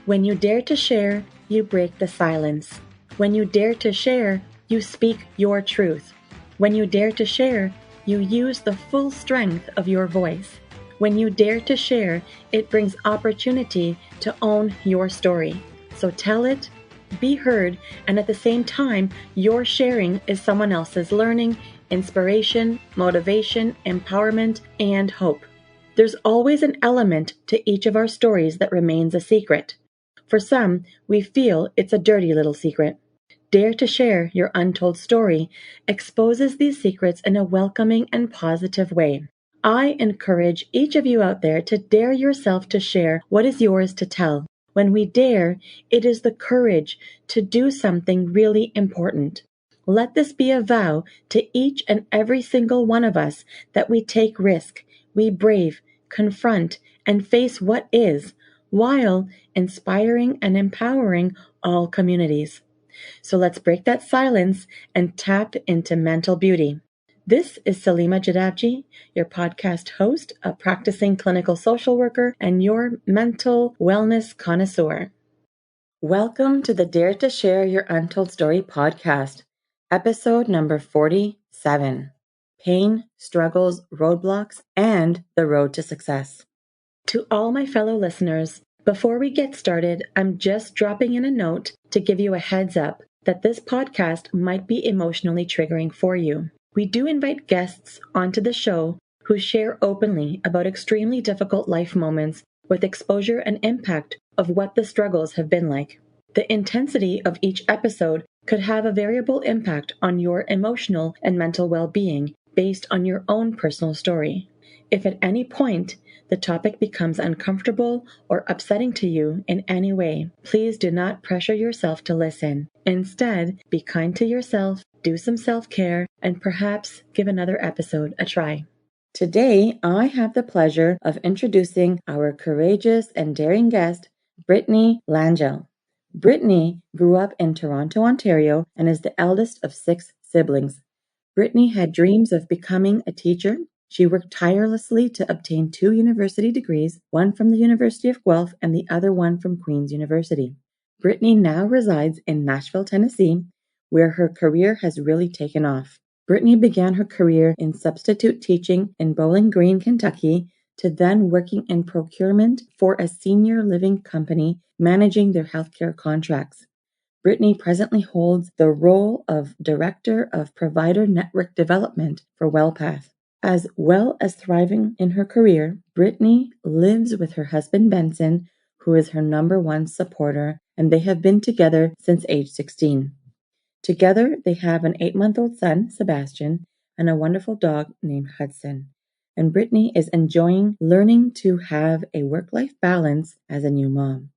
When you dare to share, you break the silence. When you dare to share, you speak your truth. When you dare to share, you use the full strength of your voice. When you dare to share, it brings opportunity to own your story. So tell it, be heard, and at the same time, your sharing is someone else's learning, inspiration, motivation, empowerment, and hope. There's always an element to each of our stories that remains a secret. For some, we feel it's a dirty little secret. Dare to share your untold story exposes these secrets in a welcoming and positive way. I encourage each of you out there to dare yourself to share what is yours to tell. When we dare, it is the courage to do something really important. Let this be a vow to each and every single one of us that we take risk, we brave, confront, and face what is, while inspiring and empowering all communities. So let's break that silence and tap into mental beauty. This is Salima Jadabji, your podcast host, a practicing clinical social worker, and your mental wellness connoisseur. Welcome to the Dare to Share Your Untold Story podcast, episode number 47, Pain, Struggles, Roadblocks, and the Road to Success. To all my fellow listeners, before we get started, I'm just dropping in a note to give you a heads up that this podcast might be emotionally triggering for you. We do invite guests onto the show who share openly about extremely difficult life moments with exposure and impact of what the struggles have been like. The intensity of each episode could have a variable impact on your emotional and mental well-being based on your own personal story. If at any point the topic becomes uncomfortable or upsetting to you in any way, please do not pressure yourself to listen. Instead, be kind to yourself, do some self-care, and perhaps give another episode a try. Today, I have the pleasure of introducing our courageous and daring guest, Brittany Langell. Brittany grew up in Toronto, Ontario, and is the eldest of 6 siblings. Brittany had dreams of becoming a teacher. She worked tirelessly to obtain 2 university degrees, one from the University of Guelph and the other one from Queen's University. Brittany now resides in Nashville, Tennessee, where her career has really taken off. Brittany began her career in substitute teaching in Bowling Green, Kentucky, to then working in procurement for a senior living company managing their healthcare contracts. Brittany presently holds the role of Director of Provider Network Development for WellPath. As well as thriving in her career, Brittany lives with her husband Benson, who is her number one supporter, and they have been together since age 16. Together, they have an 8-month-old son, Sebastian, and a wonderful dog named Hudson. And Brittany is enjoying learning to have a work-life balance as a new mom.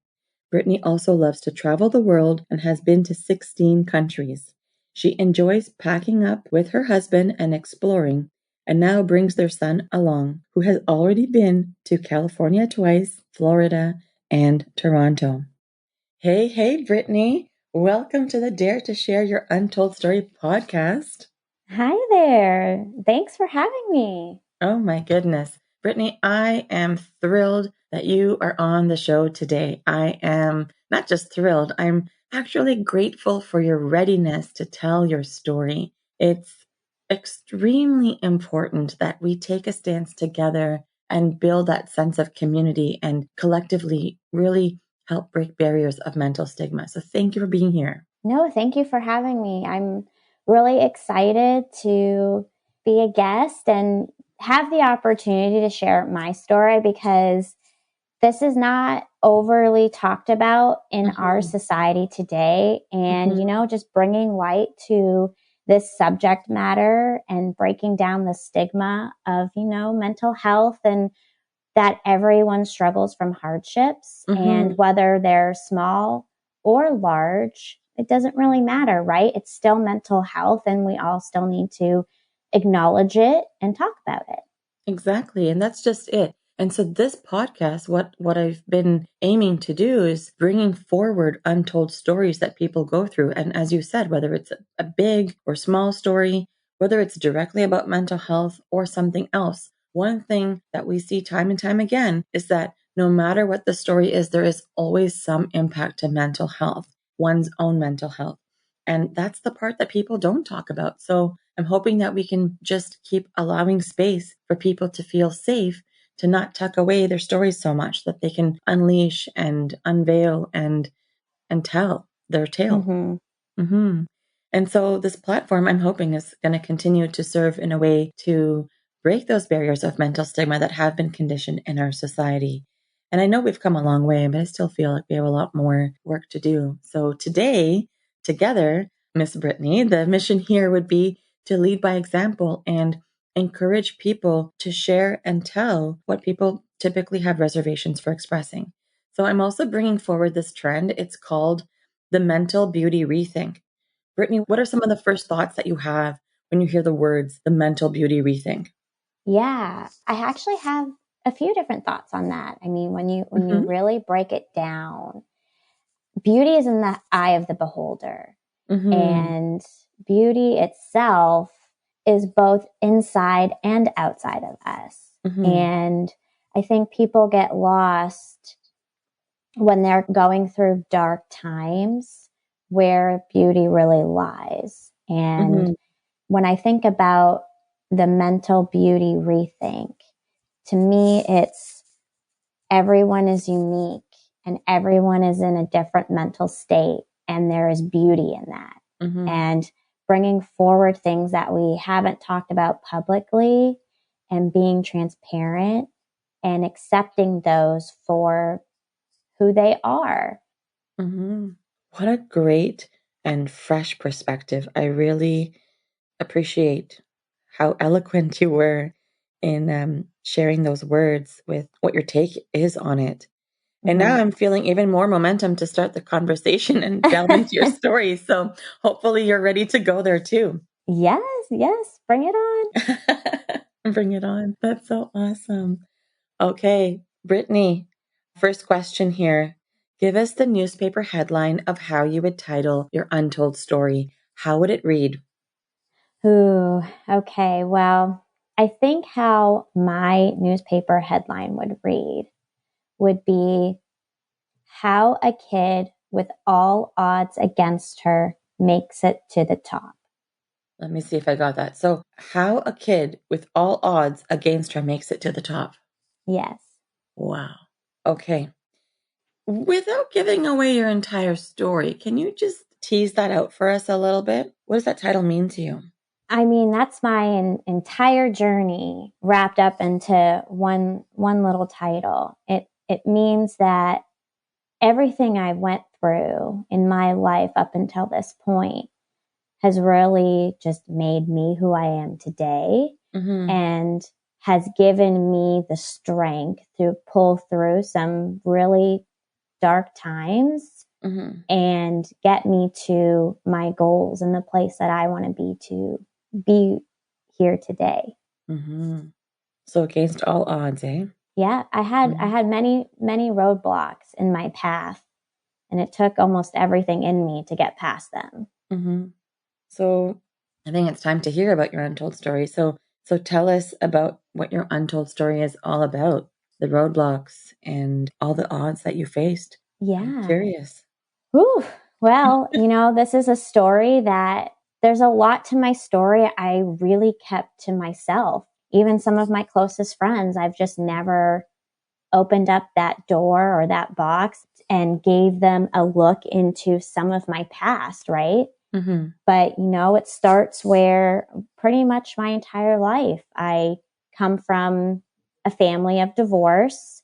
Brittany also loves to travel the world and has been to 16 countries. She enjoys packing up with her husband and exploring, and now brings their son along, who has already been to California twice, Florida, and Toronto. Hey, Brittany. Welcome to the Dare to Share Your Untold Story podcast. Hi there. Thanks for having me. Oh my goodness. Brittany, I am thrilled that you are on the show today. I am not just thrilled, I'm actually grateful for your readiness to tell your story. It's extremely important that we take a stance together and build that sense of community and collectively really help break barriers of mental stigma. So thank you for being here. No, thank you for having me. I'm really excited to be a guest and have the opportunity to share my story, because this is not overly talked about in our society today. And, just bringing light to this subject matter and breaking down the stigma of, mental health, and that everyone struggles from hardships, and whether they're small or large, it doesn't really matter, right? It's still mental health, and we all still need to acknowledge it and talk about it. Exactly. And that's just it. And so this podcast, what I've been aiming to do is bringing forward untold stories that people go through. And as you said, whether it's a big or small story, whether it's directly about mental health or something else, one thing that we see time and time again is that no matter what the story is, there is always some impact to mental health, one's own mental health. And that's the part that people don't talk about. So I'm hoping that we can just keep allowing space for people to feel safe, to not tuck away their stories so much, that they can unleash and unveil and tell their tale. Mm-hmm. Mm-hmm. And so this platform, I'm hoping, is going to continue to serve in a way to break those barriers of mental stigma that have been conditioned in our society. And I know we've come a long way, but I still feel like we have a lot more work to do. So today, together, Miss Brittany, the mission here would be to lead by example and encourage people to share and tell what people typically have reservations for expressing. So I'm also bringing forward this trend. It's called the mental beauty rethink. Brittany, what are some of the first thoughts that you have when you hear the words the mental beauty rethink? Yeah, I actually have a few different thoughts on that. I mean, when you Mm-hmm. really break it down, beauty is in the eye of the beholder, Mm-hmm. and beauty itself is both inside and outside of us. Mm-hmm. And I think people get lost when they're going through dark times where beauty really lies. And Mm-hmm. when I think about the mental beauty rethink, to me, it's everyone is unique and everyone is in a different mental state, and there is beauty in that. Mm-hmm. And bringing forward things that we haven't talked about publicly and being transparent and accepting those for who they are. Mm-hmm. What a great and fresh perspective. I really appreciate how eloquent you were in sharing those words with what your take is on it. And now Mm-hmm. I'm feeling even more momentum to start the conversation and delve into your story. So hopefully you're ready to go there too. Yes, yes, bring it on. Bring it on. That's so awesome. Okay, Brittany, first question here. Give us the newspaper headline of how you would title your untold story. How would it read? Ooh, okay. Well, I think how my newspaper headline would read would be how a kid with all odds against her makes it to the top. Let me see if I got that. So, how a kid with all odds against her makes it to the top. Yes. Wow. Okay. Without giving away your entire story, can you just tease that out for us a little bit? What does that title mean to you? I mean, that's my entire journey wrapped up into one little title. It means that everything I went through in my life up until this point has really just made me who I am today, Mm-hmm. and has given me the strength to pull through some really dark times Mm-hmm. and get me to my goals and the place that I want to be here today. Mm-hmm. So, against all odds, eh? Yeah, I Mm-hmm. had many roadblocks in my path, and it took almost everything in me to get past them. Mm-hmm. So, I think it's time to hear about your untold story. So tell us about what your untold story is all about, the roadblocks and all the odds that you faced. I'm Yeah. curious. Whew. Well, this is a story that there's a lot to my story I really kept to myself. Even some of my closest friends, I've just never opened up that door or that box and gave them a look into some of my past, right? Mm-hmm. But, it starts where pretty much my entire life I come from a family of divorce.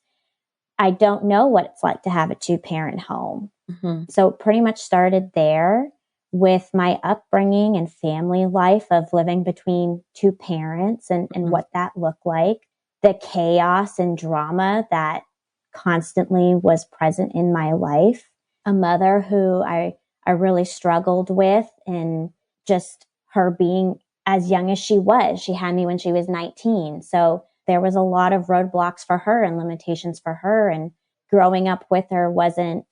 I don't know what it's like to have a two-parent home. Mm-hmm. So it pretty much started there with my upbringing and family life of living between two parents and Mm-hmm. what that looked like, the chaos and drama that constantly was present in my life, a mother who I really struggled with, and just her being as young as she was. She had me when she was 19. So there was a lot of roadblocks for her and limitations for her. And growing up with her wasn't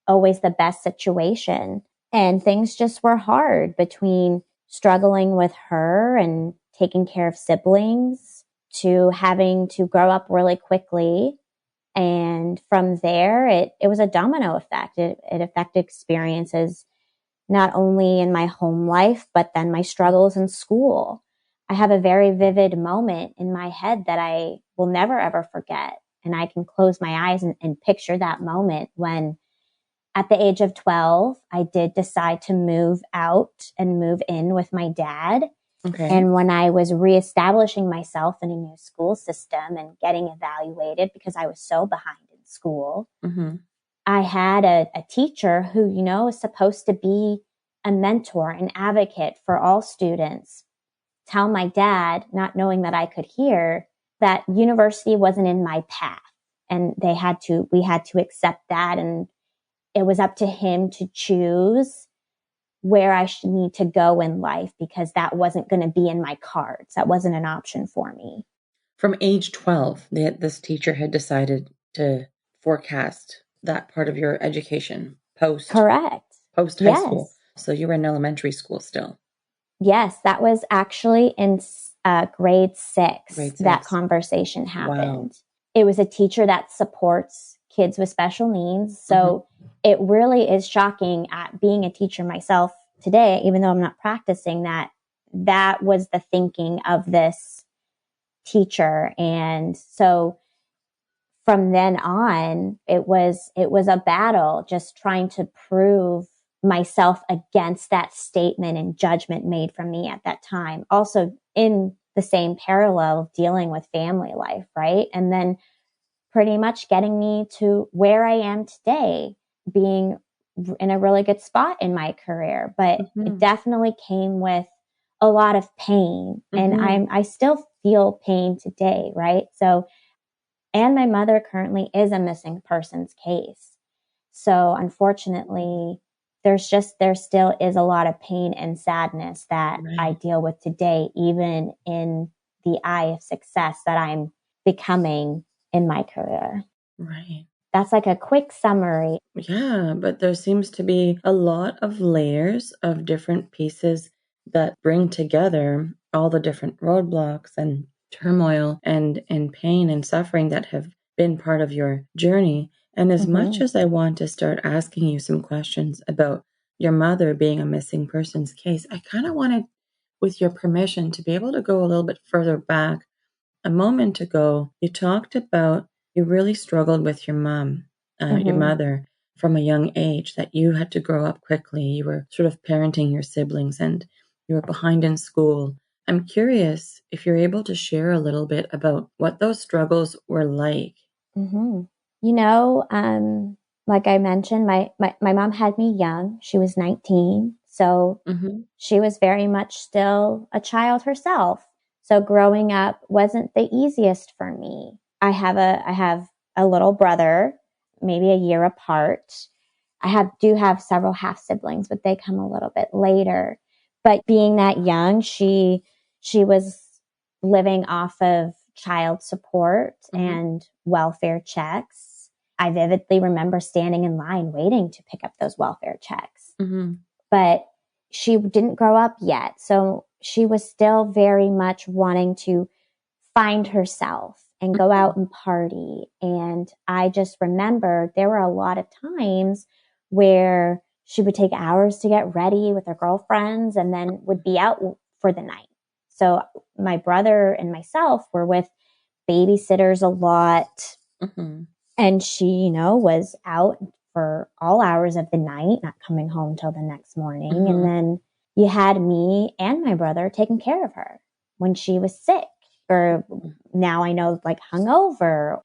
always the best situation. And things just were hard between struggling with her and taking care of siblings to having to grow up really quickly And from there, it was a domino effect. It affected experiences not only in my home life, but then my struggles in school. I have a very vivid moment in my head that I will never ever forget. And I can close my eyes and picture that moment when at the age of 12, I did decide to move out and move in with my dad. Okay. And when I was reestablishing myself in a new school system and getting evaluated because I was so behind in school, I had a teacher who, is supposed to be a mentor, an advocate for all students, tell my dad, not knowing that I could hear, that university wasn't in my path. And we had to accept that. And it was up to him to choose where I should need to go in life because that wasn't going to be in my cards. That wasn't an option for me. From age 12, this teacher had decided to forecast that part of your education post high school. So you were in elementary school still. Yes, that was actually in grade 6. That conversation happened. Wow. It was a teacher that supports kids with special needs. So it really is shocking at being a teacher myself today, even though I'm not practicing that was the thinking of this teacher. And so from then on, it was a battle just trying to prove myself against that statement and judgment made from me at that time. Also in the same parallel of dealing with family life, right? And then pretty much getting me to where I am today, being in a really good spot in my career. But it definitely came with a lot of pain. And I still feel pain today, right? So, and my mother currently is a missing persons case. So unfortunately, there still is a lot of pain and sadness that I deal with today, even in the eye of success that I'm becoming in my career. Right. That's like a quick summary. Yeah, but there seems to be a lot of layers of different pieces that bring together all the different roadblocks and turmoil and pain and suffering that have been part of your journey. And as much as I want to start asking you some questions about your mother being a missing persons case, I kind of wanted, with your permission, to be able to go a little bit further back. A moment ago, you talked about you really struggled with your mom, your mother, from a young age, that you had to grow up quickly. You were sort of parenting your siblings and you were behind in school. I'm curious if you're able to share a little bit about what those struggles were like. Like I mentioned, my mom had me young. She was 19. So she was very much still a child herself. So growing up wasn't the easiest for me. I have a little brother, maybe a year apart. Do have several half siblings, but they come a little bit later. But being that young, she was living off of child support and welfare checks. I vividly remember standing in line waiting to pick up those welfare checks. But she didn't grow up yet. So she was still very much wanting to find herself and go out and party. And I just remember there were a lot of times where she would take hours to get ready with her girlfriends and then would be out for the night. So my brother and myself were with babysitters a lot. And she, was out for all hours of the night, not coming home till the next morning. And then you had me and my brother taking care of her when she was sick, or now I know, like hungover,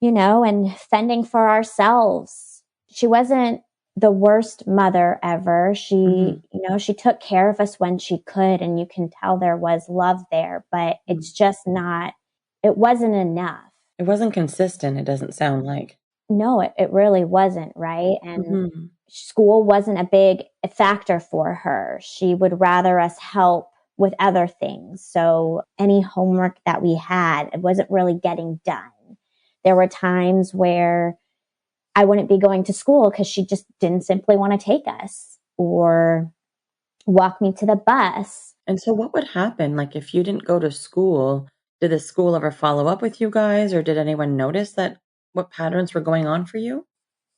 and fending for ourselves. She wasn't the worst mother ever. She, she took care of us when she could, and you can tell there was love there, but it's just it wasn't enough. It wasn't consistent, it doesn't sound like. No, it really wasn't, right? And school wasn't a big factor for her. She would rather us help with other things. So any homework that we had, it wasn't really getting done. There were times where I wouldn't be going to school because she just didn't simply want to take us or walk me to the bus. And so what would happen? Like, if you didn't go to school, did the school ever follow up with you guys, or did anyone notice that what patterns were going on for you?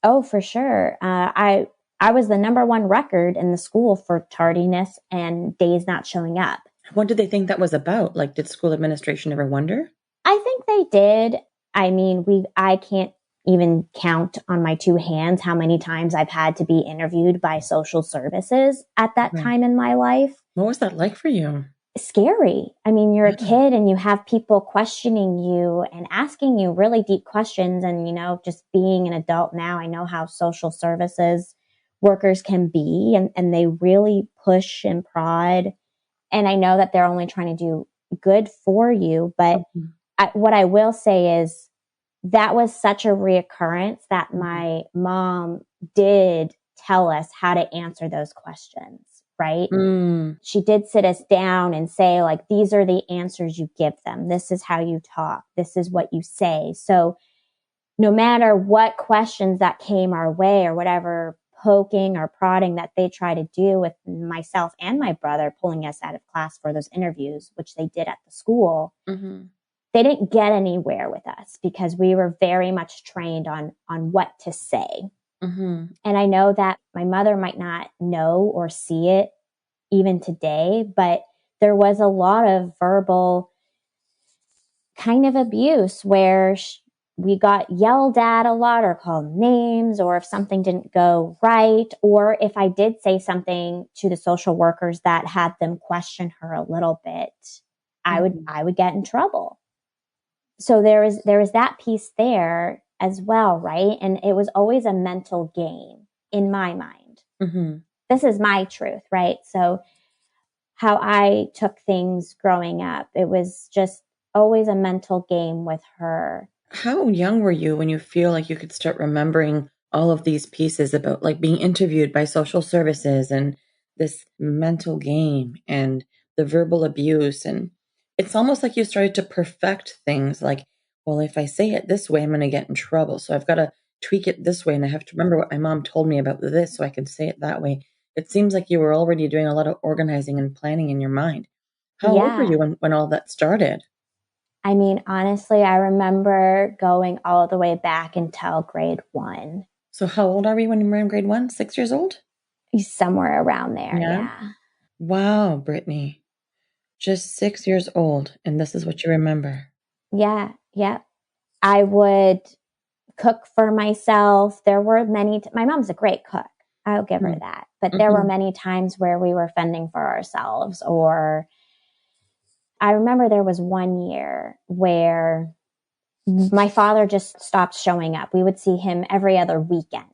Oh, for sure. I was the number one record in the school for tardiness and days not showing up. What did they think that was about? Like, did school administration ever wonder? I think they did. I mean, I can't even count on my two hands how many times I've had to be interviewed by social services at that Right. time in my life. What was that like for you? Scary. I mean, you're a Yeah. kid and you have people questioning you and asking you really deep questions. And, just being an adult now, I know how social services workers can be, and they really push and prod. And I know that they're only trying to do good for you. But what I will say is that was such a reoccurrence that my mom did tell us how to answer those questions, right? She did sit us down and say, like, these are the answers you give them. This is how you talk. This is what you say. So no matter what questions that came our way or whatever poking or prodding that they try to do with myself and my brother, pulling us out of class for those interviews, which they did at the school, they didn't get anywhere with us because we were very much trained on what to say. And I know that my mother might not know or see it even today, but there was a lot of verbal kind of abuse where we got yelled at a lot or called names, or if something didn't go right, or if I did say something to the social workers that had them question her a little bit, I would get in trouble. So there was that piece there as well, right? And it was always a mental game in my mind. This is my truth, right? So how I took things growing up, it was just always a mental game with her. How young were you when you feel like you could start remembering all of these pieces about like being interviewed by social services and this mental game and the verbal abuse? And it's almost like you started to perfect things like, well, if I say it this way, I'm going to get in trouble. So I've got to tweak it this way. And I have to remember what my mom told me about this so I can say it that way. It seems like you were already doing a lot of organizing and planning in your mind. How old were Yeah. you when all that started? I mean, honestly, I remember going all the way back until grade 1. So how old are we when we're in grade 1? 6 years old? Somewhere around there, Yeah. yeah. Wow, Brittany. Just 6 years old, and this is what you remember. Yeah, yeah. I would cook for myself. There were my mom's a great cook. I'll give her that. But there were many times where we were fending for ourselves, or I remember there was one year where my father just stopped showing up. We would see him every other weekend,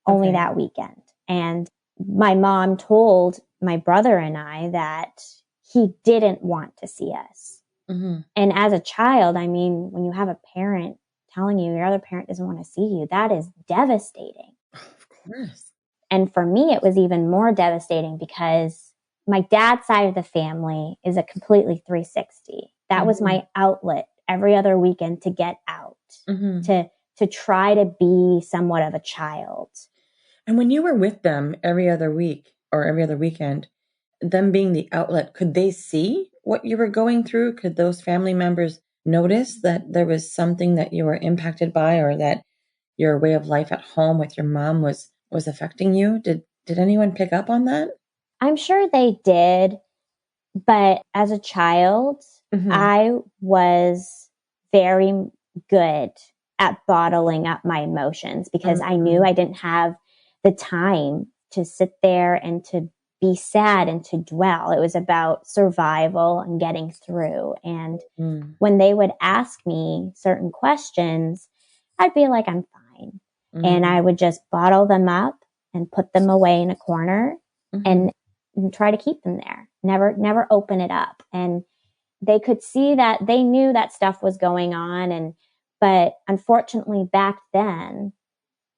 only that weekend. And my mom told my brother and I that he didn't want to see us. And as a child, I mean, when you have a parent telling you your other parent doesn't want to see you, that is devastating. Of course. And for me, it was even more devastating because my dad's side of the family is a completely 360. That was my outlet every other weekend to get out, to try to be somewhat of a child. And when you were with them every other week or every other weekend, them being the outlet, could they see what you were going through? Could those family members notice that there was something that you were impacted by, or that your way of life at home with your mom was affecting you? Did anyone pick up on that? I'm sure they did, but as a child, I was very good at bottling up my emotions because I knew I didn't have the time to sit there and to be sad and to dwell. It was about survival and getting through. And when they would ask me certain questions, I'd be like, I'm fine. And I would just bottle them up and put them away in a corner and try to keep them there. Never open it up. And they could see that they knew that stuff was going on. But unfortunately back then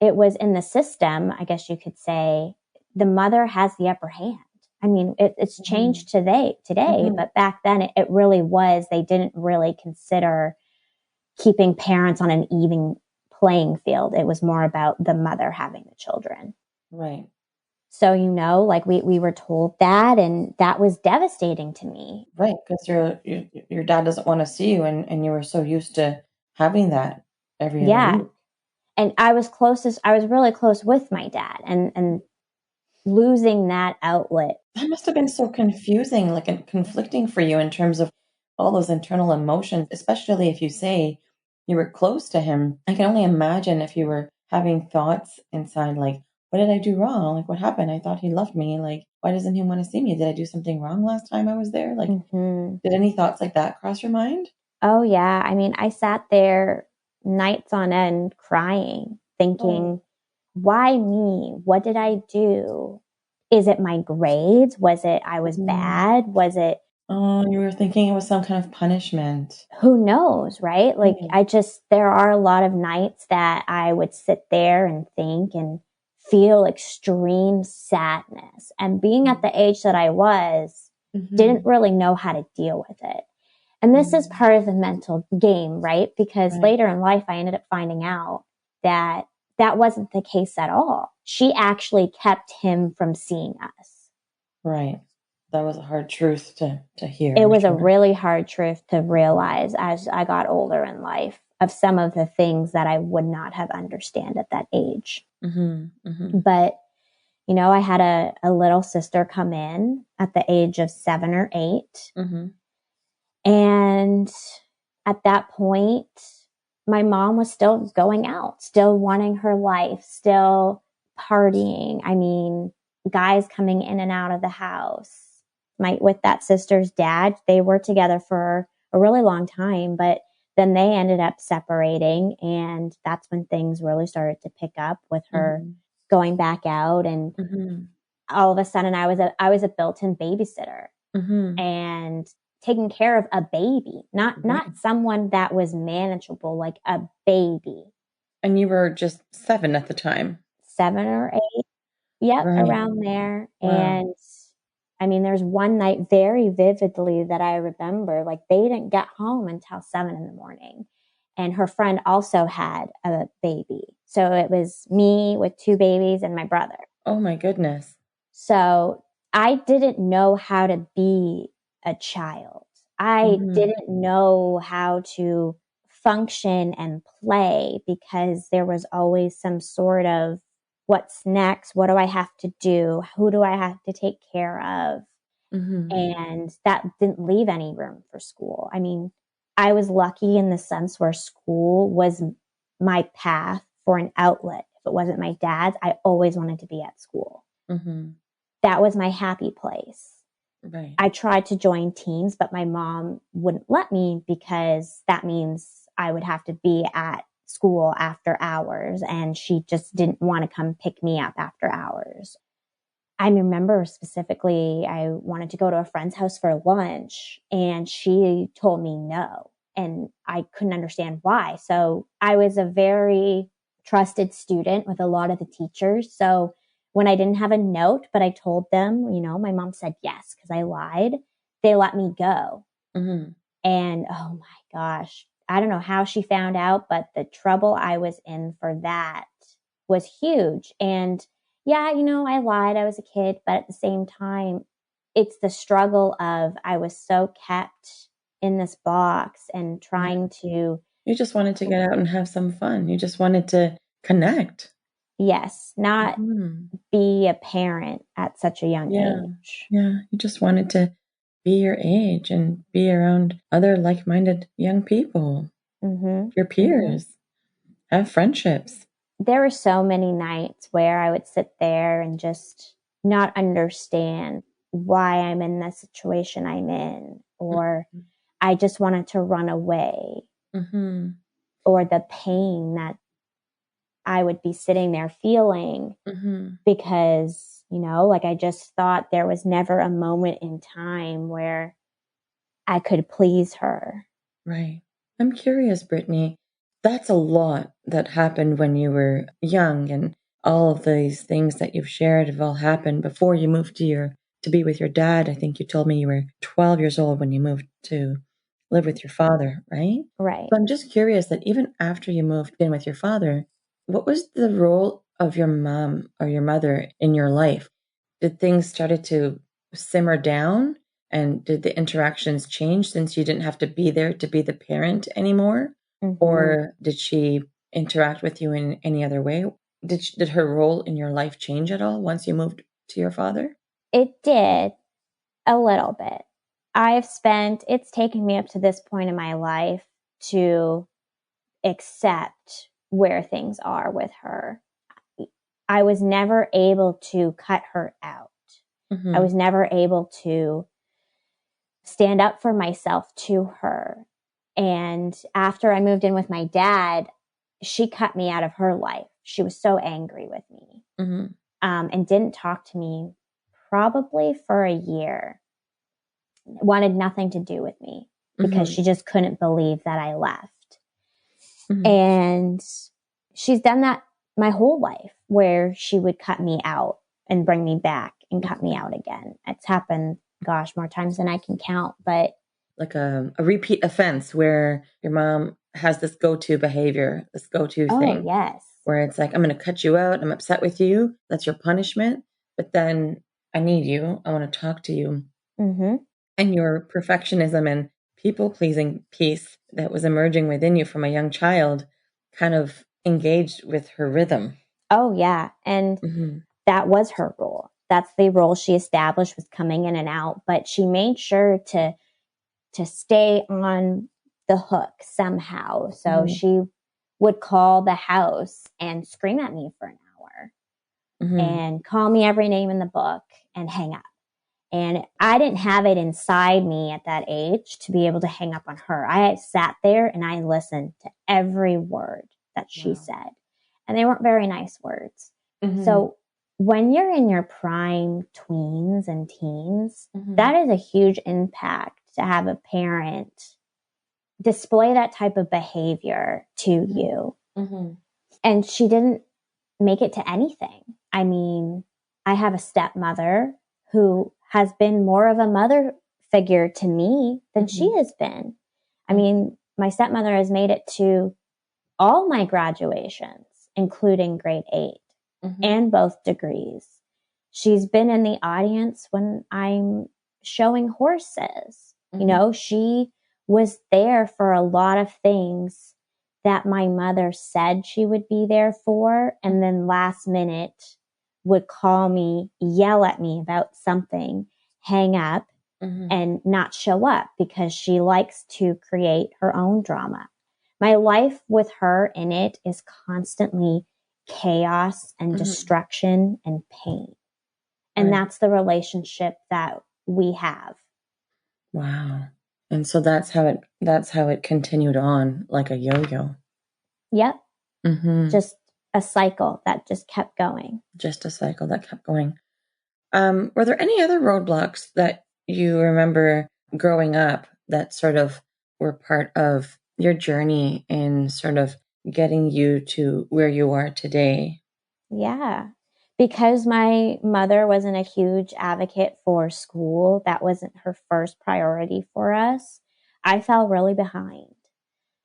it was in the system, I guess you could say, the mother has the upper hand. I mean, it's changed today, but back then it really was, they didn't really consider keeping parents on an even playing field. It was more about the mother having the children. Right. So, like we were told that, and that was devastating to me. Right, because your dad doesn't want to see you, and you were so used to having that every other week. And I was really close with my dad, and losing that outlet. That must have been so confusing, like and conflicting for you in terms of all those internal emotions, especially if you say you were close to him. I can only imagine if you were having thoughts inside, like, what did I do wrong? Like, what happened? I thought he loved me. Like, why doesn't he want to see me? Did I do something wrong last time I was there? Like, did any thoughts like that cross your mind? Oh, yeah. I mean, I sat there nights on end crying, thinking, why me? What did I do? Is it my grades? Was it I was bad? Was it, Oh, you were thinking it was some kind of punishment. who knows, right? Like, Right. there are a lot of nights that I would sit there and think and feel extreme sadness. And being at the age that I was, didn't really know how to deal with it. And this is part of the mental game, right? Because Right. later in life, I ended up finding out that that wasn't the case at all. She actually kept him from seeing us. Right. That was a hard truth to hear, It I'm was a sure. really hard truth to realize as I got older in life, of some of the things that I would not have understood at that age. But, I had a little sister come in at the age of 7 or 8. And at that point, my mom was still going out, still wanting her life, still partying. I mean, guys coming in and out of the house. With that sister's dad, they were together for a really long time, but then they ended up separating. And that's when things really started to pick up with her going back out. And all of a sudden I was a built-in babysitter and taking care of a baby, not someone that was manageable, like a baby. And you were just 7 at the time. 7 or 8. Yep, Right. around there. Wow. And I mean, there's one night very vividly that I remember, like they didn't get home until 7 in the morning. And her friend also had a baby. So it was me with 2 babies and my brother. Oh my goodness. So I didn't know how to be a child. I didn't know how to function and play because there was always some sort of what's next? What do I have to do? Who do I have to take care of? And that didn't leave any room for school. I mean, I was lucky in the sense where school was my path for an outlet. If it wasn't my dad's, I always wanted to be at school. That was my happy place. Right. I tried to join teams, but my mom wouldn't let me because that means I would have to be at school after hours, and she just didn't want to come pick me up after hours. I remember specifically I wanted to go to a friend's house for lunch, and she told me no, and I couldn't understand why. So I was a very trusted student with a lot of the teachers. So when I didn't have a note, but I told them, my mom said yes because I lied, they let me go. And oh my gosh, I don't know how she found out, but the trouble I was in for that was huge. And yeah, I lied. I was a kid, but at the same time, it's the struggle of I was so kept in this box and trying to. You just wanted to get out and have some fun. You just wanted to connect. Yes, not be a parent at such a young age. Yeah. You just wanted to be your age and be around other like-minded young people, your peers, have friendships. There were so many nights where I would sit there and just not understand why I'm in the situation I'm in, or I just wanted to run away, or the pain that I would be sitting there feeling because, like I just thought there was never a moment in time where I could please her. Right. I'm curious, Brittany. That's a lot that happened when you were young, and all of these things that you've shared have all happened before you moved to be with your dad. I think you told me you were 12 years old when you moved to live with your father, right? Right. So I'm just curious that even after you moved in with your father, what was the role of your mom or your mother in your life? Did things started to simmer down? And did the interactions change since you didn't have to be there to be the parent anymore? Or did she interact with you in any other way? Did her role in your life change at all once you moved to your father? It did a little bit. It's taken me up to this point in my life to accept where things are with her. I was never able to cut her out. Mm-hmm. I was never able to stand up for myself to her. And after I moved in with my dad, she cut me out of her life. She was so angry with me, Mm-hmm. And didn't talk to me probably for a year. Wanted nothing to do with me because Mm-hmm. she just couldn't believe that I left. Mm-hmm. And she's done that my whole life, where she would cut me out and bring me back and cut me out again. It's happened, gosh, more times than I can count. But like a repeat offense where your mom has this go-to behavior, this go-to thing. Yes. Where it's like, I'm going to cut you out. I'm upset with you. That's your punishment. But then I need you. I want to talk to you. Mm-hmm. And your perfectionism and people-pleasing piece that was emerging within you from a young child kind of engaged with her rhythm. Oh, yeah. And that was her role. That's the role she established, was coming in and out. But she made sure to stay on the hook somehow. So she would call the house and scream at me for an hour and call me every name in the book and hang up. And I didn't have it inside me at that age to be able to hang up on her. I sat there and I listened to every word that she said. And they weren't very nice words. So when you're in your prime tweens and teens, that is a huge impact to have a parent display that type of behavior to you. And she didn't make it to anything. I mean, I have a stepmother who has been more of a mother figure to me than she has been. I mean, my stepmother has made it to all my graduations, including grade 8 and both degrees. She's been in the audience when I'm showing horses. You know, she was there for a lot of things that my mother said she would be there for, and then last minute would call me, yell at me about something, hang up, and not show up because she likes to create her own drama. My life with her in it is constantly chaos and destruction and pain. And that's the relationship that we have. Wow. And so that's how it continued on, like a yo-yo. Yep. Just a cycle that just kept going. Just a cycle that kept going. Were there any other roadblocks that you remember growing up that sort of were part of your journey in sort of getting you to where you are today? Yeah. Because my mother wasn't a huge advocate for school, that wasn't her first priority for us, I fell really behind.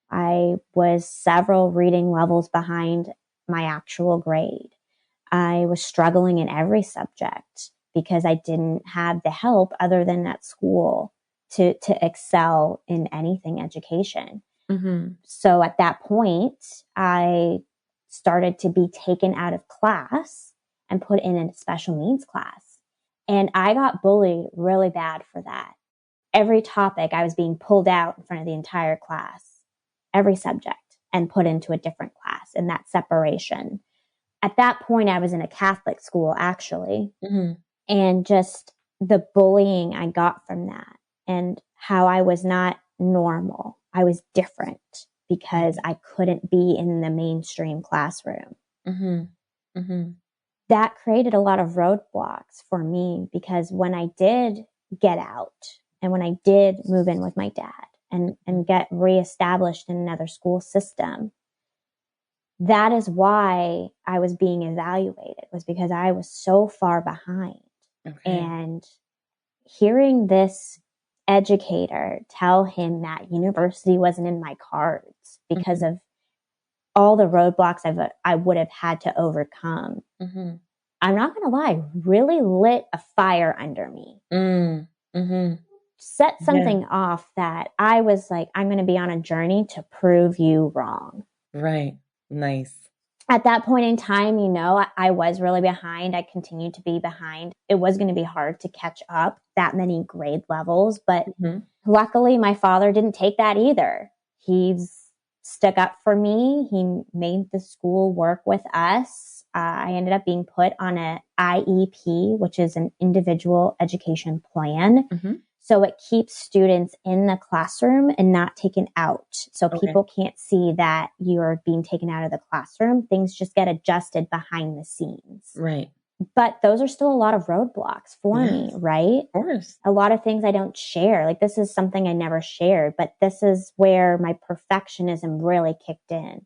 I was several reading levels behind my actual grade. I was struggling in every subject because I didn't have the help other than at school to excel in anything education. So at that point, I started to be taken out of class and put in a special needs class. And I got bullied really bad for that. Every topic, I was being pulled out in front of the entire class, every subject, and put into a different class, and that separation. At that point, I was in a Catholic school, actually. And just the bullying I got from that and how I was not normal. I was different because I couldn't be in the mainstream classroom. That created a lot of roadblocks for me, because when I did get out and when I did move in with my dad and get reestablished in another school system, that is why I was being evaluated, was because I was so far behind. And hearing this educator tell him that university wasn't in my cards because of all the roadblocks I would have had to overcome, I'm not going to lie, really lit a fire under me. Set something off that I was like, I'm going to be on a journey to prove you wrong. Right. Nice. At that point in time, I was really behind. I continued to be behind. It was going to be hard to catch up that many grade levels, but luckily my father didn't take that either. He's stuck up for me. He made the school work with us. I ended up being put on an IEP, which is an individual education plan. So it keeps students in the classroom and not taken out. So people can't see that you're being taken out of the classroom. Things just get adjusted behind the scenes. Right. But those are still a lot of roadblocks for me, right? Of course. A lot of things I don't share. Like, this is something I never shared, but this is where my perfectionism really kicked in.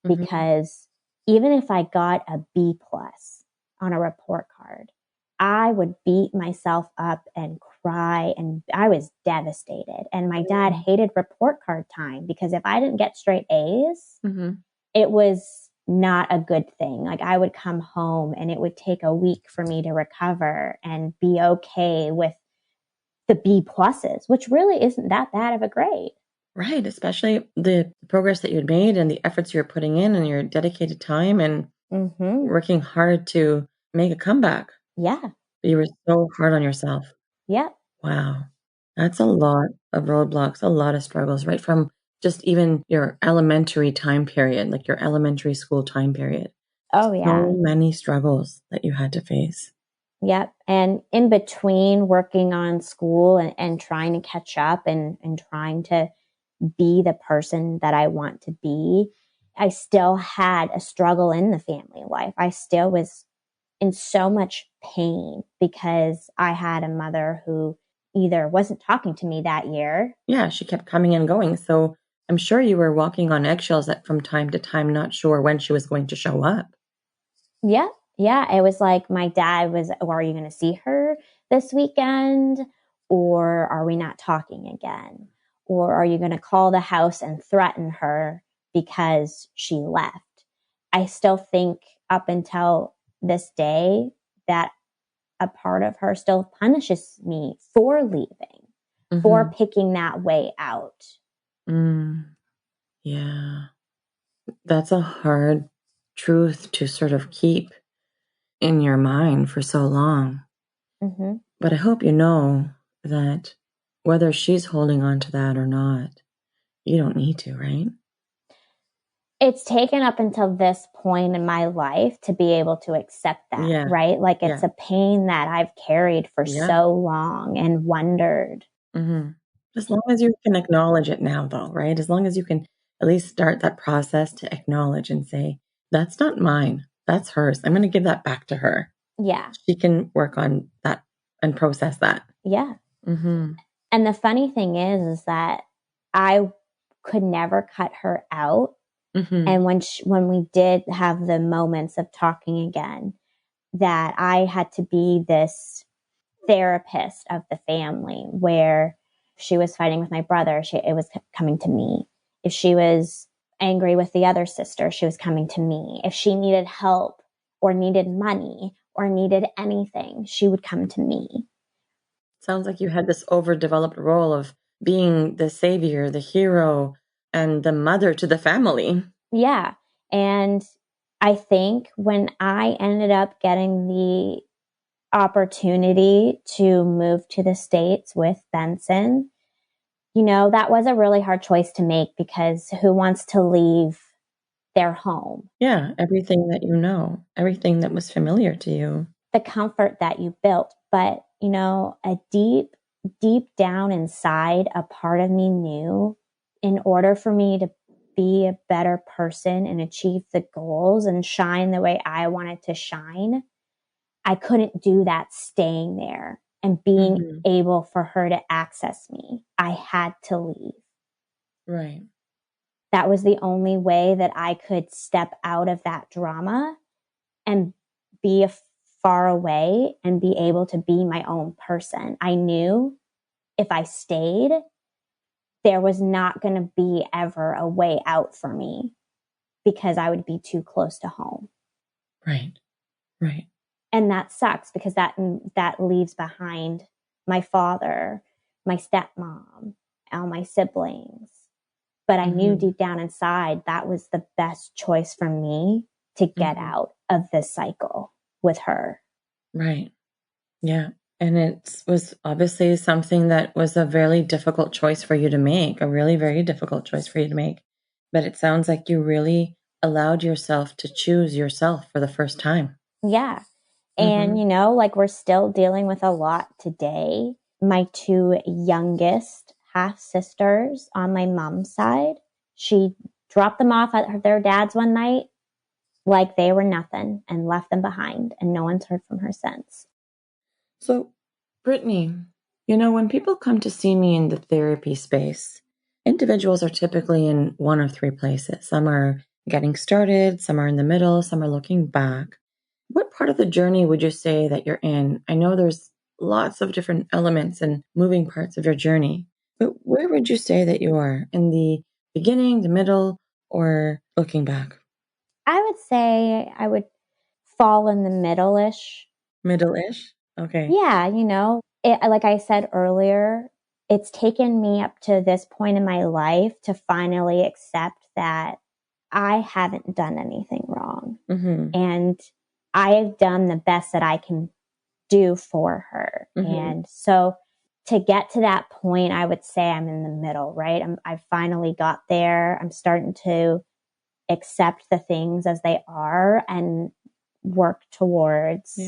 Because even if I got a B plus on a report card, I would beat myself up and cry, and I was devastated. And my dad hated report card time because if I didn't get straight A's, it was not a good thing. Like, I would come home and it would take a week for me to recover and be okay with the B pluses, which really isn't that bad of a grade. Right. Especially the progress that you had made and the efforts you were putting in and your dedicated time and working hard to make a comeback. Yeah. But you were so hard on yourself. Yep. Wow. That's a lot of roadblocks, a lot of struggles, right from just even your elementary time period, like your elementary school time period. Oh, yeah. So many struggles that you had to face. Yep. And in between working on school and trying to catch up and trying to be the person that I want to be, I still had a struggle in the family life. I still was in so much pain because I had a mother who either wasn't talking to me that year. Yeah, she kept coming and going. So I'm sure you were walking on eggshells from time to time, not sure when she was going to show up. Yeah. Yeah. It was like my dad was, well, are you going to see her this weekend? Or are we not talking again? Or are you going to call the house and threaten her because she left? I still think up until this day that a part of her still punishes me for leaving, for picking that way out. Yeah. That's a hard truth to sort of keep in your mind for so long. But I hope you know that whether she's holding on to that or not, you don't need to, right? It's taken up until this point in my life to be able to accept that, right? Like, it's a pain that I've carried for so long and wondered. As long as you can acknowledge it now, though, right? As long as you can at least start that process to acknowledge and say, that's not mine. That's hers. I'm going to give that back to her. Yeah. She can work on that and process that. Yeah. And the funny thing is that I could never cut her out. And when we did have the moments of talking again, that I had to be this therapist of the family, where if she was fighting with my brother, it was coming to me. If she was angry with the other sister, she was coming to me. If she needed help or needed money or needed anything, she would come to me. Sounds like you had this overdeveloped role of being the savior, the hero, and the mother to the family. Yeah. And I think when I ended up getting the opportunity to move to the States with Benson, that was a really hard choice to make, because who wants to leave their home? Yeah, everything that you know, everything that was familiar to you. The comfort that you built. But, a deep, deep down inside, a part of me knew, in order for me to be a better person and achieve the goals and shine the way I wanted to shine, I couldn't do that staying there and being able for her to access me. I had to leave. Right. That was the only way that I could step out of that drama and be far away and be able to be my own person. I knew if I stayed, there was not going to be ever a way out for me, because I would be too close to home. Right. Right. And that sucks, because that leaves behind my father, my stepmom, all my siblings. But I knew deep down inside that was the best choice for me to get out of this cycle with her. Right. Yeah. And it was obviously something that was a very difficult choice for you to make, a really very difficult choice for you to make. But it sounds like you really allowed yourself to choose yourself for the first time. Yeah. And, like we're still dealing with a lot today. My two youngest half sisters on my mom's side, she dropped them off at their dad's one night like they were nothing and left them behind. And no one's heard from her since. So, Brittany, when people come to see me in the therapy space, individuals are typically in one of three places. Some are getting started, some are in the middle, some are looking back. What part of the journey would you say that you're in? I know there's lots of different elements and moving parts of your journey, but where would you say that you are? In the beginning, the middle, or looking back? I would say I would fall in the middle-ish. Middle-ish? Okay. Yeah, like I said earlier, it's taken me up to this point in my life to finally accept that I haven't done anything wrong. And I have done the best that I can do for her. And so to get to that point, I would say I'm in the middle, right? I finally got there. I'm starting to accept the things as they are and work towards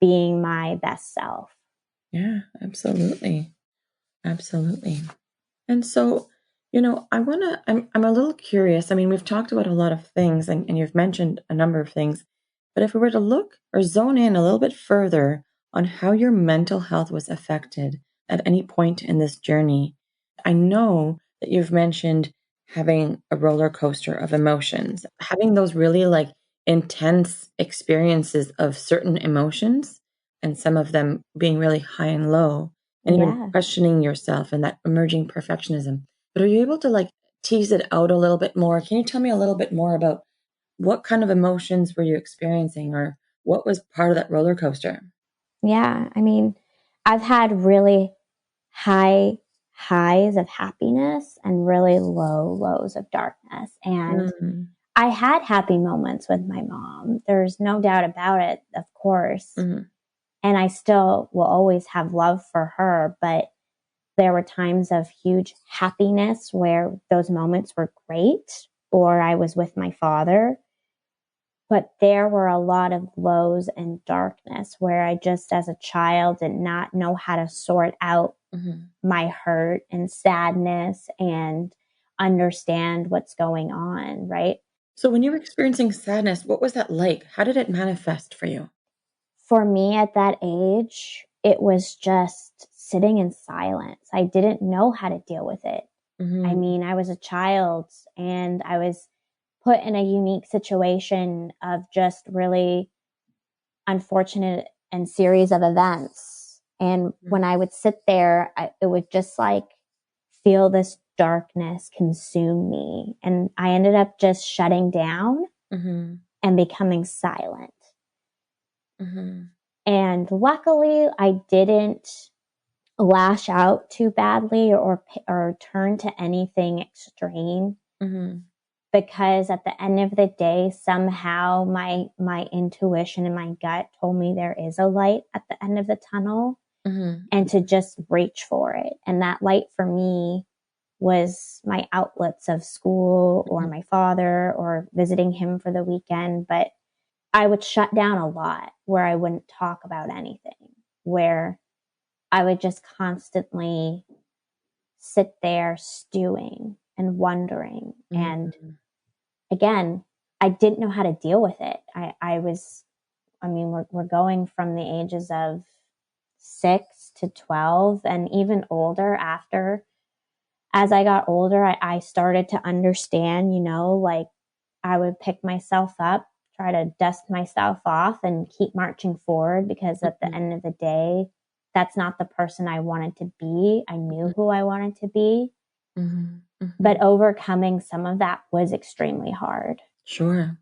being my best self. Yeah, absolutely. Absolutely. And so, I'm a little curious. I mean, we've talked about a lot of things and you've mentioned a number of things, but if we were to look or zone in a little bit further on how your mental health was affected at any point in this journey, I know that you've mentioned having a roller coaster of emotions, having those really like intense experiences of certain emotions, and some of them being really high and low, and even questioning yourself and that emerging perfectionism. But are you able to like tease it out a little bit more? Can you tell me a little bit more about what kind of emotions were you experiencing, or what was part of that roller coaster? Yeah. I mean, I've had really high highs of happiness and really low lows of darkness. And I had happy moments with my mom. There's no doubt about it, of course. And I still will always have love for her, but there were times of huge happiness where those moments were great, or I was with my father. But there were a lot of lows and darkness where I just, as a child, did not know how to sort out my hurt and sadness and understand what's going on, right? So when you were experiencing sadness, what was that like? How did it manifest for you? For me at that age, it was just sitting in silence. I didn't know how to deal with it. I mean, I was a child and I was put in a unique situation of just really unfortunate and series of events. And when I would sit there, it would just like feel this darkness consume me. And I ended up just shutting down and becoming silent. And luckily, I didn't lash out too badly or turn to anything extreme. Because at the end of the day, somehow my intuition and my gut told me there is a light at the end of the tunnel, and to just reach for it. And that light for me was my outlets of school or my father or visiting him for the weekend. But I would shut down a lot where I wouldn't talk about anything, where I would just constantly sit there stewing and wondering. And again, I didn't know how to deal with it. We're going from the ages of 6 to 12 and even older after. As I got older, I started to understand, like I would pick myself up, try to dust myself off and keep marching forward, because at the end of the day, that's not the person I wanted to be. I knew who I wanted to be. But overcoming some of that was extremely hard. Sure.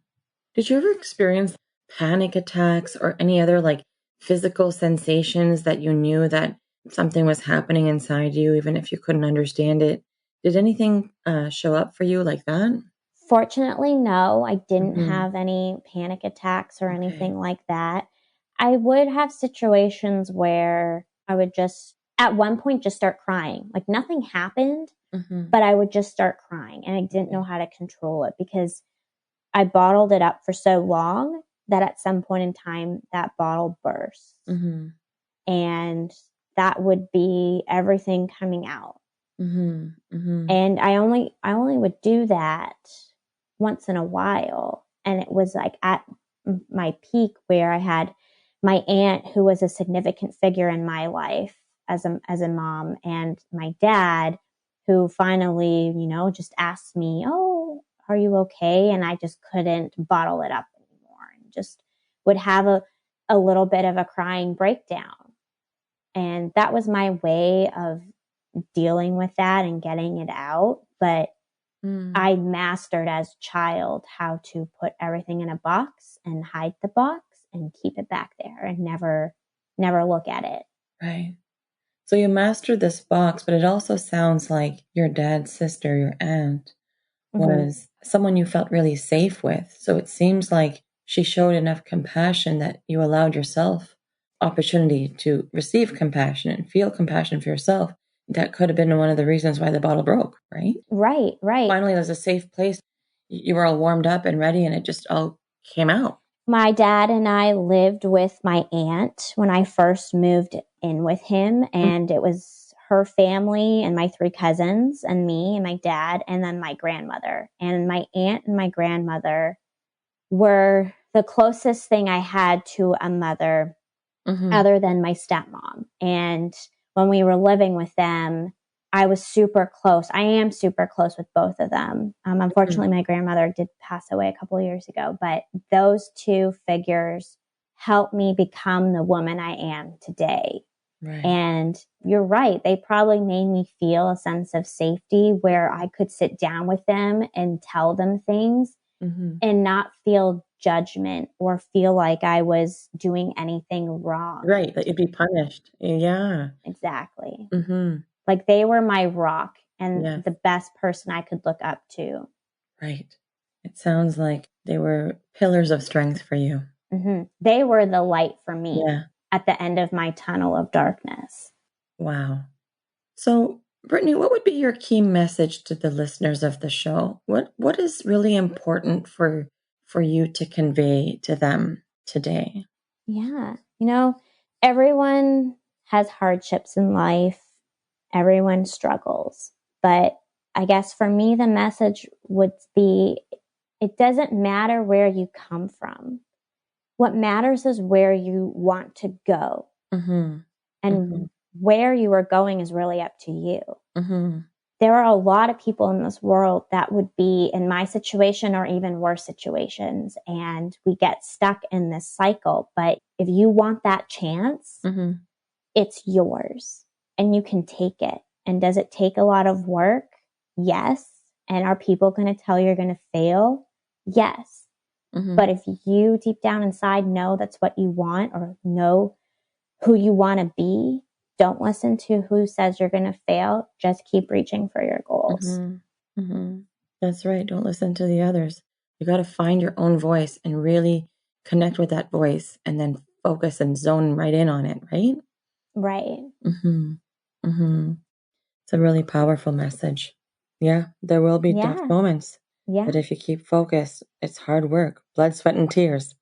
Did you ever experience panic attacks or any other like physical sensations that you knew that something was happening inside you, even if you couldn't understand it? Did anything show up for you like that? Fortunately, no, I didn't Mm-hmm. have any panic attacks or Okay. anything like that. I would have situations where I would just, at one point, just start crying. Like nothing happened, Mm-hmm. but I would just start crying and I didn't know how to control it because I bottled it up for so long that at some point in time, that bottle burst. Mm-hmm. And that would be everything coming out. Mm-hmm. Mm-hmm. And I only would do that once in a while. And it was like at my peak where I had my aunt, who was a significant figure in my life as a mom, and my dad, who finally, just asked me, "Oh, are you okay?" And I just couldn't bottle it up anymore and just would have a little bit of a crying breakdown. And that was my way of dealing with that and getting it out. But I mastered as a child how to put everything in a box and hide the box and keep it back there and never look at it. Right. So you mastered this box, but it also sounds like your dad's sister, your aunt, was someone you felt really safe with. So it seems like she showed enough compassion that you allowed yourself opportunity to receive compassion and feel compassion for yourself. That could have been one of the reasons why the bottle broke, right? Right. Finally, there's a safe place. You were all warmed up and ready, and it just all came out. My dad and I lived with my aunt when I first moved in with him, and it was her family and my three cousins and me and my dad and then my grandmother. And my aunt and my grandmother were the closest thing I had to a mother other than my stepmom. And when we were living with them, I was super close. I am super close with both of them. Unfortunately, my grandmother did pass away a couple of years ago, but those two figures helped me become the woman I am today. Right. And you're right. They probably made me feel a sense of safety where I could sit down with them and tell them things and not feel judgment or feel like I was doing anything wrong. Right, that you'd be punished. Yeah. Exactly. Mm-hmm. Like they were my rock and Yes. the best person I could look up to. Right. It sounds like they were pillars of strength for you. They were the light for me Yeah. at the end of my tunnel of darkness. Wow. So, Brittany, what would be your key message to the listeners of the show? What is really important for you to convey to them today? Yeah. Everyone has hardships in life. Everyone struggles. But I guess for me, the message would be, it doesn't matter where you come from. What matters is where you want to go. And where you are going is really up to you. There are a lot of people in this world that would be in my situation or even worse situations. And we get stuck in this cycle. But if you want that chance, it's yours and you can take it. And does it take a lot of work? Yes. And are people going to tell you're going to fail? Yes. But if you deep down inside know that's what you want or know who you want to be, don't listen to who says you're going to fail. Just keep reaching for your goals. That's right. Don't listen to the others. You got to find your own voice and really connect with that voice and then focus and zone right in on it, right? Right. It's a really powerful message. Yeah, there will be tough moments. Yeah. But if you keep focused, it's hard work, blood, sweat, and tears.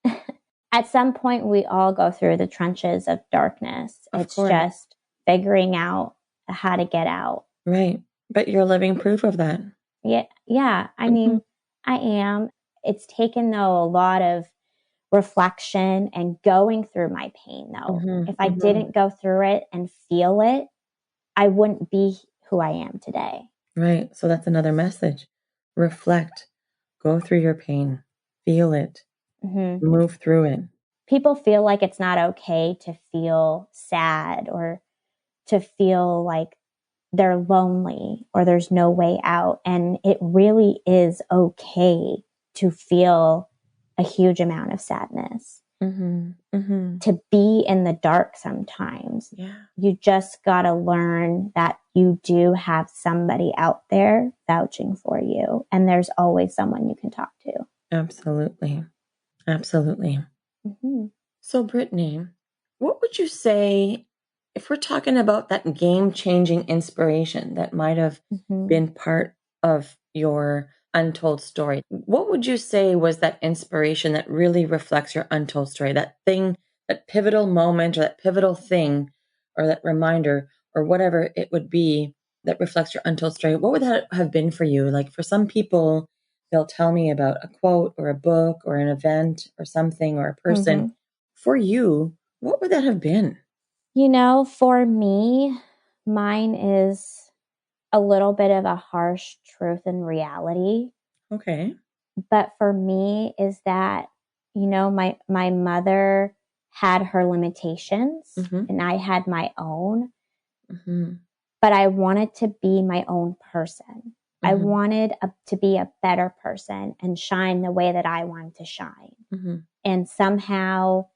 At some point, we all go through the trenches of darkness. It's just figuring out how to get out. Right. But you're living proof of that. Yeah. Yeah. I mean, I am. It's taken, though, a lot of reflection and going through my pain, though. If I didn't go through it and feel it, I wouldn't be who I am today. Right. So that's another message. Reflect. Go through your pain. Feel it. Move through it. People feel like it's not okay to feel sad or to feel like they're lonely or there's no way out. And it really is okay to feel a huge amount of sadness. to be in the dark sometimes. Yeah. You just got to learn that you do have somebody out there vouching for you, and there's always someone you can talk to. Absolutely. Absolutely. Mm-hmm. So, Brittany, what would you say if we're talking about that game-changing inspiration that might have been part of your untold story? What would you say was that inspiration that really reflects your untold story? That thing, that pivotal moment, or that pivotal thing, or that reminder, or whatever it would be that reflects your untold story. What would that have been for you? Like for some people, they'll tell me about a quote or a book or an event or something or a person. For you, what would that have been? You know, for me, mine is a little bit of a harsh truth and reality. Okay. But for me is that, you know, my mother had her limitations and I had my own, but I wanted to be my own person. I wanted to be a better person and shine the way that I wanted to shine. And somehow,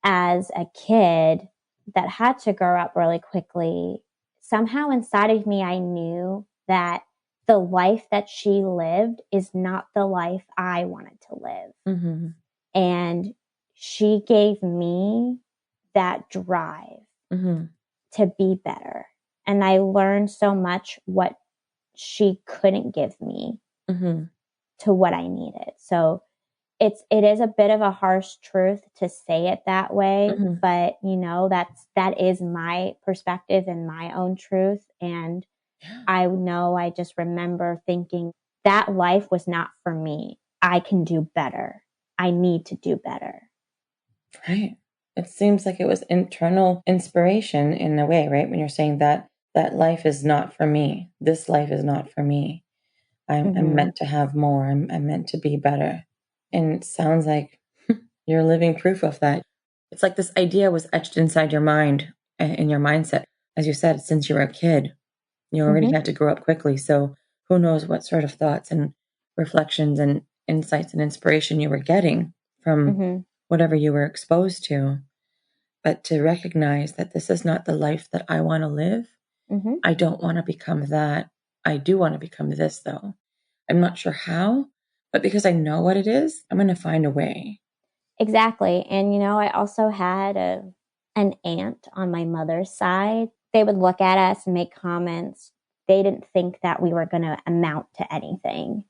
as a kid that had to grow up really quickly, somehow inside of me, I knew that the life that she lived is not the life I wanted to live. And she gave me that drive to be better. And I learned so much what she couldn't give me to what I needed. So it is a bit of a harsh truth to say it that way, but you know, that is my perspective and my own truth. And I know, I just remember thinking that life was not for me. I can do better. I need to do better. Right. It seems like it was internal inspiration in a way, right? When you're saying that life is not for me. This life is not for me. I'm meant to have more. I'm meant to be better. And it sounds like you're living proof of that. It's like this idea was etched inside your mind, in your mindset. As you said, since you were a kid, you already had to grow up quickly. So who knows what sort of thoughts and reflections and insights and inspiration you were getting from whatever you were exposed to. But to recognize that this is not the life that I want to live. I don't want to become that. I do want to become this, though. I'm not sure how, but because I know what it is, I'm going to find a way. Exactly. And, you know, I also had an aunt on my mother's side. They would look at us and make comments. They didn't think that we were going to amount to anything.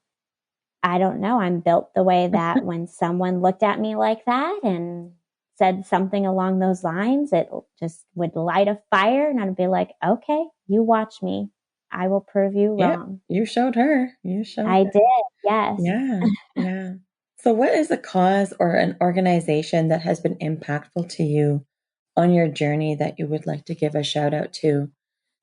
I don't know. I'm built the way that when someone looked at me like that and said something along those lines, it just would light a fire. And I'd be like, okay, you watch me. I will prove you wrong. You showed her. You showed I her. did. Yes. Yeah. Yeah. So what is a cause or an organization that has been impactful to you on your journey that you would like to give a shout out to?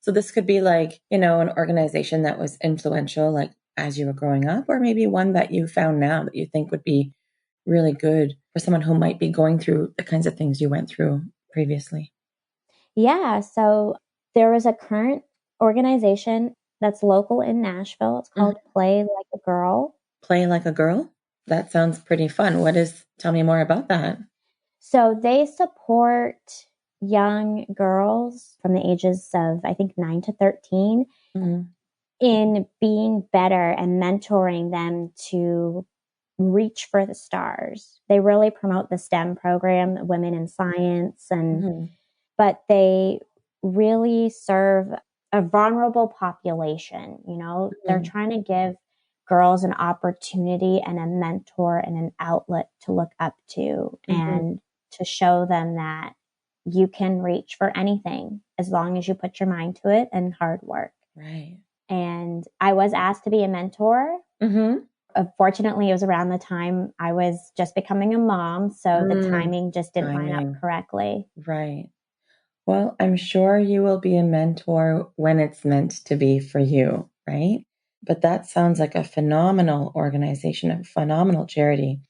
So this could be like, an organization that was influential, like as you were growing up, or maybe one that you found now that you think would be really good for someone who might be going through the kinds of things you went through previously. Yeah. So there was a current organization that's local in Nashville. It's called Play Like a Girl. Play Like a Girl? That sounds pretty fun. Tell me more about that. So they support young girls from the ages of, I think, 9 to 13 in being better and mentoring them to reach for the stars. They really promote the STEM program, Women in Science, but they really serve a vulnerable population. You know, they're trying to give girls an opportunity and a mentor and an outlet to look up to and to show them that you can reach for anything as long as you put your mind to it and hard work. Right. And I was asked to be a mentor. Fortunately, it was around the time I was just becoming a mom, so the timing just didn't line up correctly. Right. Well, I'm sure you will be a mentor when it's meant to be for you, right? But that sounds like a phenomenal organization, a phenomenal charity.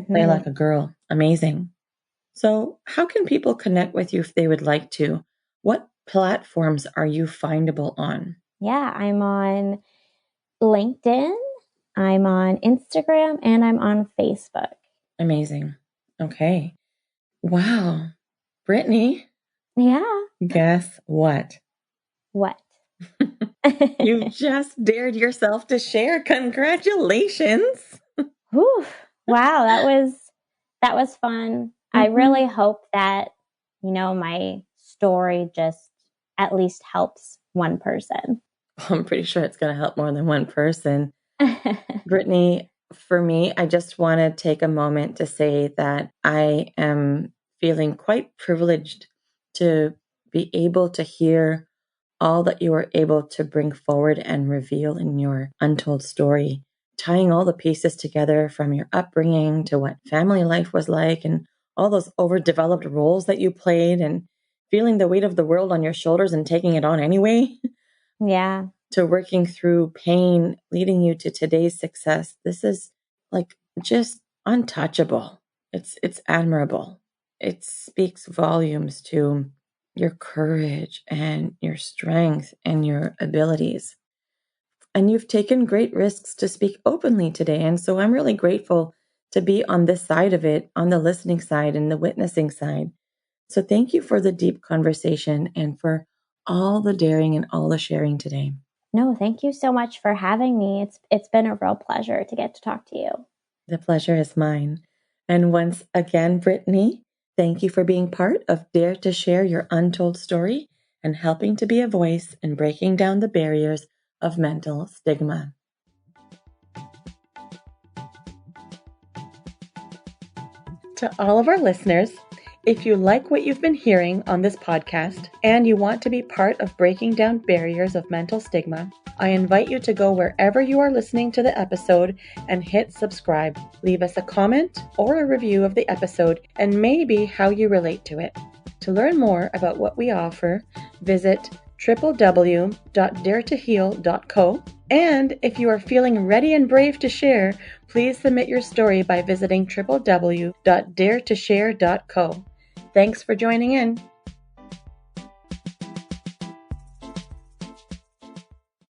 Play Like a Girl. Amazing. So, how can people connect with you if they would like to? What platforms are you findable on? Yeah, I'm on LinkedIn, I'm on Instagram, and I'm on Facebook. Amazing. Okay. Wow. Brittany, Yeah. guess what? What? You just dared yourself to share. Congratulations. Whew. Wow, that was fun. I Mhm. really hope that, my story just at least helps one person. I'm pretty sure it's going to help more than one person. Brittany, for me, I just want to take a moment to say that I am feeling quite privileged to be able to hear all that you were able to bring forward and reveal in your untold story, tying all the pieces together from your upbringing to what family life was like and all those overdeveloped roles that you played and feeling the weight of the world on your shoulders and taking it on anyway. Yeah. To working through pain, leading you to today's success. This is like just untouchable. It's admirable. It speaks volumes to your courage and your strength and your abilities. And you've taken great risks to speak openly today. And so I'm really grateful to be on this side of it, on the listening side and the witnessing side. So thank you for the deep conversation and for all the daring and all the sharing today. No, thank you so much for having me. It's been a real pleasure to get to talk to you. The pleasure is mine. And once again, Brittany, thank you for being part of Dare to Share Your Untold Story and helping to be a voice in breaking down the barriers of mental stigma. To all of our listeners, if you like what you've been hearing on this podcast and you want to be part of breaking down barriers of mental stigma, I invite you to go wherever you are listening to the episode and hit subscribe. Leave us a comment or a review of the episode and maybe how you relate to it. To learn more about what we offer, visit www.daretoheal.co. And if you are feeling ready and brave to share, please submit your story by visiting www.daretoshare.co. Thanks for joining in.